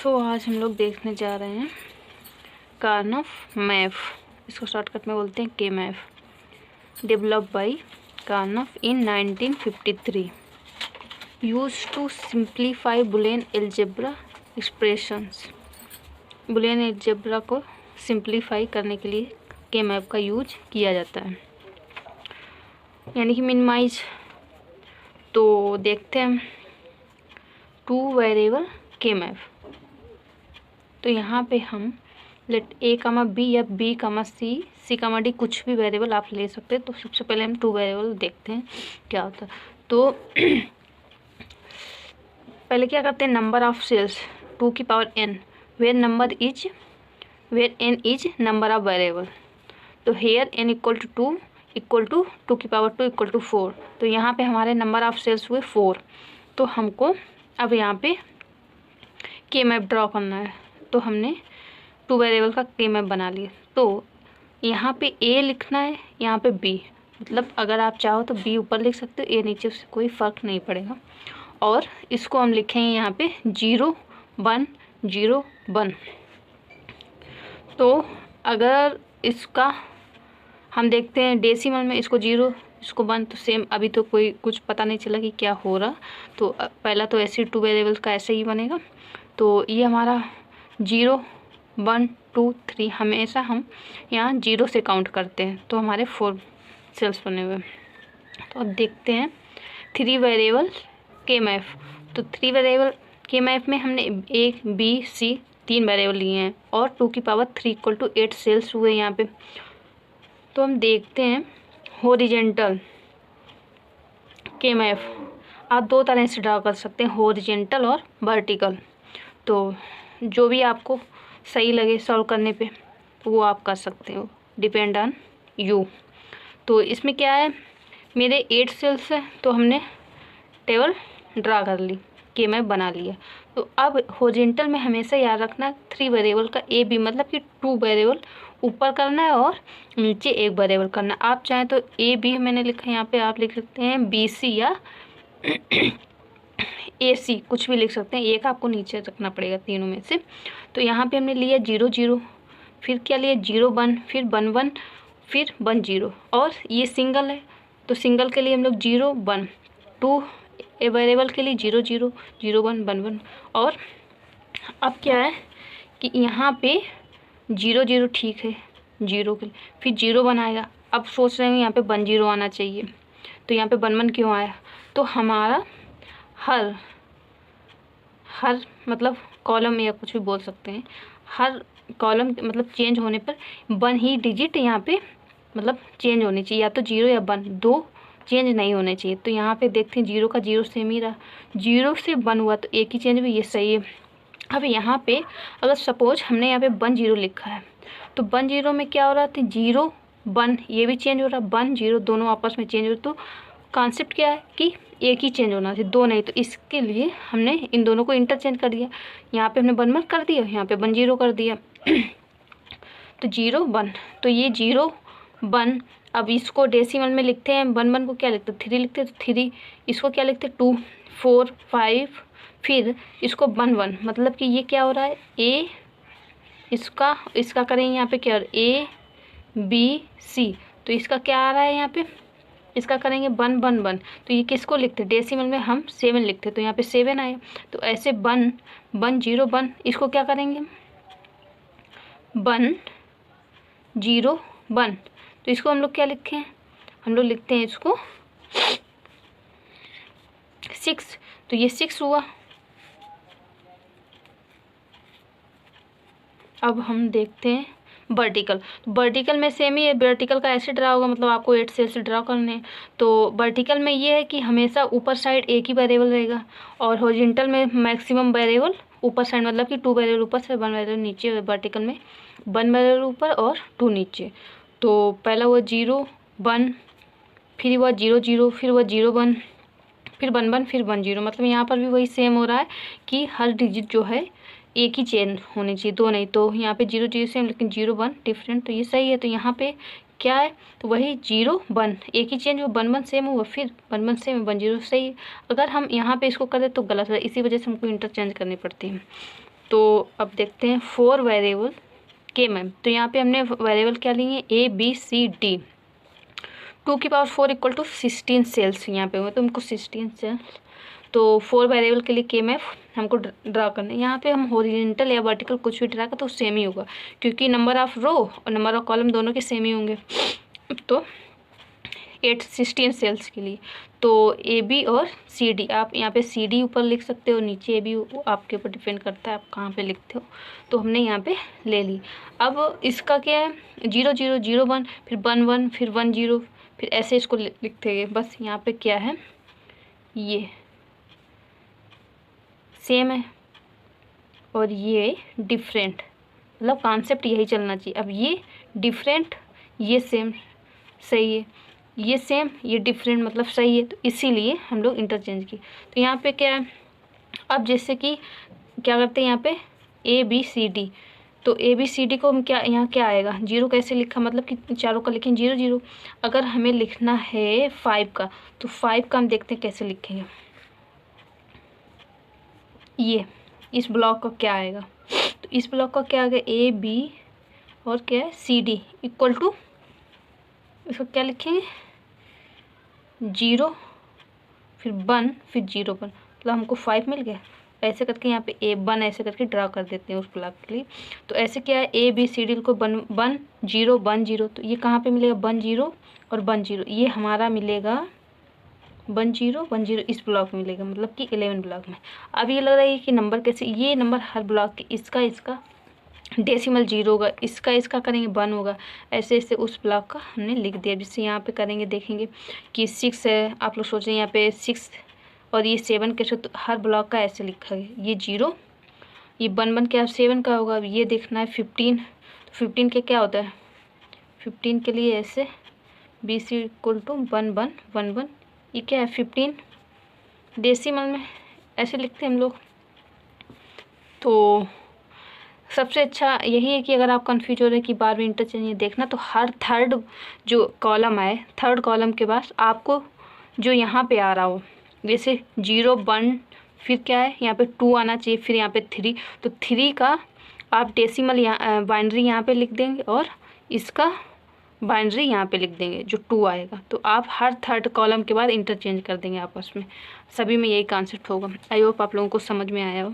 आज हम लोग देखने जा रहे हैं कार्नफ मैप। इसको शॉर्टकट में बोलते हैं K map. Develop by Karnaugh in 1953, use to simplify Boolean algebra expressions. Boolean algebra को सिंप्लीफाई करने के लिए के मैप का यूज किया जाता है, यानी कि मिनिमाइज। तो देखते हैं टू वेरिएबल के मैप। तो यहाँ पे हम लेट ए कामा बी या बी कामा सी, सी कामा डी, कुछ भी वेरिएबल आप ले सकते हैं। तो सबसे पहले हम टू वेरिएबल देखते हैं क्या होता है। तो पहले क्या करते हैं, नंबर ऑफ सेल्स 2 की power n, where n is number of variable. तो हेयर n इक्वल टू 2 की पावर 2 इक्वल टू 4। तो यहाँ पे हमारे नंबर ऑफ सेल्स हुए 4। तो हमको अब यहाँ पे के मैप ड्रॉ करना है। तो हमने टू वेरिएबल का के मैप बना लिया। तो यहाँ पे ए लिखना है, यहाँ पे बी, मतलब अगर आप चाहो तो बी ऊपर लिख सकते हो, ए नीचे, उससे कोई फ़र्क नहीं पड़ेगा। और इसको हम लिखेंगे यहाँ पे 0 1 0 1। तो अगर इसका हम देखते हैं डेसिमल में, इसको 0 इसको 1, तो सेम अभी तो कोई कुछ पता नहीं चला कि क्या हो रहा। तो पहला तो ऐसे टू वेरिएबल का ऐसे ही बनेगा। तो ये हमारा 0 1 2 3, हमेशा हम यहाँ 0 से काउंट करते हैं। तो हमारे 4 सेल्स बने हुए। तो अब देखते हैं 3 वेरिएबल के मैप। तो 3 वेरिएबल के मैप में हमने ए बी सी 3 वेरिएबल लिए हैं और 2 की पावर 3 इक्वल टू 8 सेल्स हुए यहाँ पे। तो हम देखते हैं हॉरिजेंटल के मैप आप दो तरह से ड्रा कर सकते हैं, हॉरिजेंटल और वर्टिकल। तो जो भी आपको सही लगे सॉल्व करने पे वो आप कर सकते हो, डिपेंड ऑन यू। तो इसमें क्या है, मेरे 8 सेल्स है तो हमने टेबल ड्रा कर ली, के मैप बना लिया। तो अब हॉरिजेंटल में हमेशा याद रखना 3 वेरिएबल का ए बी, मतलब कि 2 वेरिएबल ऊपर करना है और नीचे 1 वेरिएबल करना। आप चाहें तो ए बी मैंने लिखा है यहाँ पे, आप लिख सकते हैं बी सी या ए सी, कुछ भी लिख सकते हैं। एक आपको नीचे रखना पड़ेगा तीनों में से। तो यहाँ पे हमने लिया 0 0, फिर क्या लिया 0 1, फिर 1 1, फिर 1 0। और ये सिंगल है तो सिंगल के लिए हम लोग 0 1, 2 वेरिएबल के लिए 0 0 0 1 1 1। और अब क्या है कि यहाँ पे 0 0 ठीक है 0 के लिए, फिर 0 1 आएगा। अब सोच रहे हैं यहाँ पे 1 0 आना चाहिए। तो यहाँ पे 1 1 क्यों आया, तो हमारा हर मतलब कॉलम या कुछ भी बोल सकते हैं, हर कॉलम मतलब चेंज होने पर 1 ही डिजिट यहाँ पे मतलब चेंज होनी चाहिए, या तो 0 या 1, 2 चेंज नहीं होने चाहिए। तो यहाँ पे देखते हैं 0 का 0 सेम ही रहा, 0 से 1 हुआ तो एक ही चेंज हुई, ये सही है। अब यहाँ पे अगर सपोज हमने यहाँ पे 1 0 लिखा है तो 1 0 में क्या हो रहा था, 0 1 ये भी चेंज हो रहा, 1 0 दोनों आपस में चेंज हो रहा। तो कॉन्सेप्ट क्या है कि एक ही चेंज होना चाहिए, दो नहीं। तो इसके लिए हमने इन दोनों को इंटरचेंज कर दिया। यहाँ पे हमने 1 1 कर दिया, यहाँ पे 1 0 कर दिया। तो 0 1, तो ये 0 1। अब इसको डेसिमल में लिखते हैं, 1 1 को क्या लिखते हैं 3 लिखते हैं, तो 3 इसको क्या लिखते हैं 2 4 5, फिर इसको 1 1, मतलब कि ये क्या हो रहा है ए, इसका करेंगे यहाँ पे क्या ए बी सी। तो इसका क्या आ रहा है यहाँ पे, इसका करेंगे 1 1 1। तो ये किसको लिखते हैं, डेसिमल में हम 7 लिखते हैं, तो यहाँ पे 7 आए। तो ऐसे 1 1 0 1, इसको क्या करेंगे 1 0 1। तो इसको हम लोग क्या लिखे हैं, हम लोग लिखते हैं इसको 6। तो ये 6 हुआ। अब हम देखते हैं वर्टिकल। तो वर्टिकल में सेम ही है, वर्टिकल का ऐसे ड्रा होगा, मतलब आपको 8 सेल से ड्रा करने हैं। तो वर्टिकल में ये है कि हमेशा ऊपर साइड एक ही वेरिएबल रहेगा, और हॉरिजॉन्टल में मैक्सिमम वेरिएबल ऊपर साइड, मतलब कि 2 वेरिएबल ऊपर से 1 वेरिएबल नीचे। वर्टिकल में 1 वेरिएबल ऊपर और 2 नीचे। तो पहला हुआ 0 1, फिर हुआ 0 0, फिर हुआ 0 1, फिर 1 1, फिर 1 0। मतलब यहाँ पर भी वही सेम हो रहा है कि हर डिजिट जो है एक ही चेंज होनी चाहिए, दो नहीं। तो यहाँ पे 0 0 सेम, लेकिन 0 1 डिफरेंट, तो ये सही है। तो यहाँ पे क्या है, तो वही 0 1 एक ही चेंज हुआ, 1 1 सेम हुआ, फिर 1 1 सेम 1 0 सही है। अगर हम यहाँ पे इसको करें तो गलत है, इसी वजह से हमको इंटरचेंज करनी पड़ती है। तो अब देखते हैं 4 वेरिएबल के मैम। तो यहाँ पे हमने वेरिएबल क्या लिए, A B C D। 2 की पावर 4 इक्वल टू 16 सेल्स यहाँ पे हुए, तो हमको 16 सेल्स, तो 4 वेरिएबल के लिए के मैप हमको ड्रा करना है। यहाँ पे हम हॉरिजॉन्टल या वर्टिकल कुछ भी ड्रा कर तो सेम ही होगा, क्योंकि नंबर ऑफ रो और नंबर ऑफ कॉलम दोनों के सेम ही होंगे। तो 16 सेल्स के लिए तो ए बी और सी डी, आप यहाँ पे सी डी ऊपर लिख सकते हो, नीचे ए बी आपके ऊपर डिपेंड करता है आप कहाँ पे लिखते हो। तो हमने यहाँ पे ले ली। अब इसका क्या है, 0 0 0 1, फिर 1 1, फिर 1 0, फिर ऐसे इसको लिखते गए। बस यहाँ पे क्या है, ये सेम है और ये डिफरेंट, मतलब कॉन्सेप्ट यही चलना चाहिए। अब ये डिफरेंट, ये सेम, सही है, ये सेम, ये डिफरेंट, मतलब सही है। तो इसीलिए हम लोग इंटरचेंज किए। तो यहाँ पे क्या है, अब जैसे कि क्या करते हैं यहाँ पे ए बी सी डी, तो ए बी सी डी को हम क्या, यहाँ क्या आएगा, 0 कैसे लिखा, मतलब कि चारों का लिखें 0 0। अगर हमें लिखना है 5 का, तो 5 का हम देखते हैं कैसे लिखेंगे। ये इस ब्लॉक का क्या आएगा, तो इस ब्लॉक का क्या आएगा, ए बी और क्या है सी डी इक्वल टू, इसको क्या लिखेंगे 0, फिर 1, फिर 0 1, मतलब हमको 5 मिल गया। ऐसे करके यहाँ पे ए 1 ऐसे करके ड्रा कर देते हैं उस ब्लॉक के लिए। तो ऐसे क्या है, ए बी सी डी को 1 1 0 1 0, तो ये कहाँ पे मिलेगा 1 0 और 1 0, ये हमारा मिलेगा 1 0 1 0 इस ब्लॉक में मिलेगा, मतलब कि 11 ब्लॉक में। अब ये लग रहा है कि नंबर कैसे, ये नंबर हर ब्लॉक के, इसका डेसिमल 0 होगा, इसका करेंगे 1 होगा, ऐसे ऐसे उस ब्लॉक का हमने लिख दिया। जिससे यहाँ पे करेंगे देखेंगे कि 6 है, आप लोग सोच रहे हैं यहाँ पे 6 और ये 7 कैसे, तो हर ब्लॉक का ऐसे लिखा है, ये 0, ये 1 1 क्या 7 का होगा। अब ये देखना है 15, तो 15 के क्या होता है, 15 के लिए ऐसे बी सी इक्वल टू 1 1 1 1, ये क्या है 15 डेसिमल में ऐसे लिखते हैं हम लोग। तो सबसे अच्छा यही है कि अगर आप कंफ्यूज हो रहे हैं कि बार बार इंटरचेंज देखना, तो हर थर्ड जो कॉलम आए, थर्ड कॉलम के बाद आपको जो यहाँ पे आ रहा हो, जैसे 0 1, फिर क्या है यहाँ पे 2 आना चाहिए, फिर यहाँ पे 3, तो 3 का आप डेसिमल यहाँ बाइनरी यहाँ पे लिख देंगे और इसका बाइनरी यहाँ पे लिख देंगे जो 2 आएगा। तो आप हर थर्ड कॉलम के बाद इंटरचेंज कर देंगे आपस में, सभी में यही कॉन्सेप्ट होगा। आई होप आप लोगों को समझ में आया हो।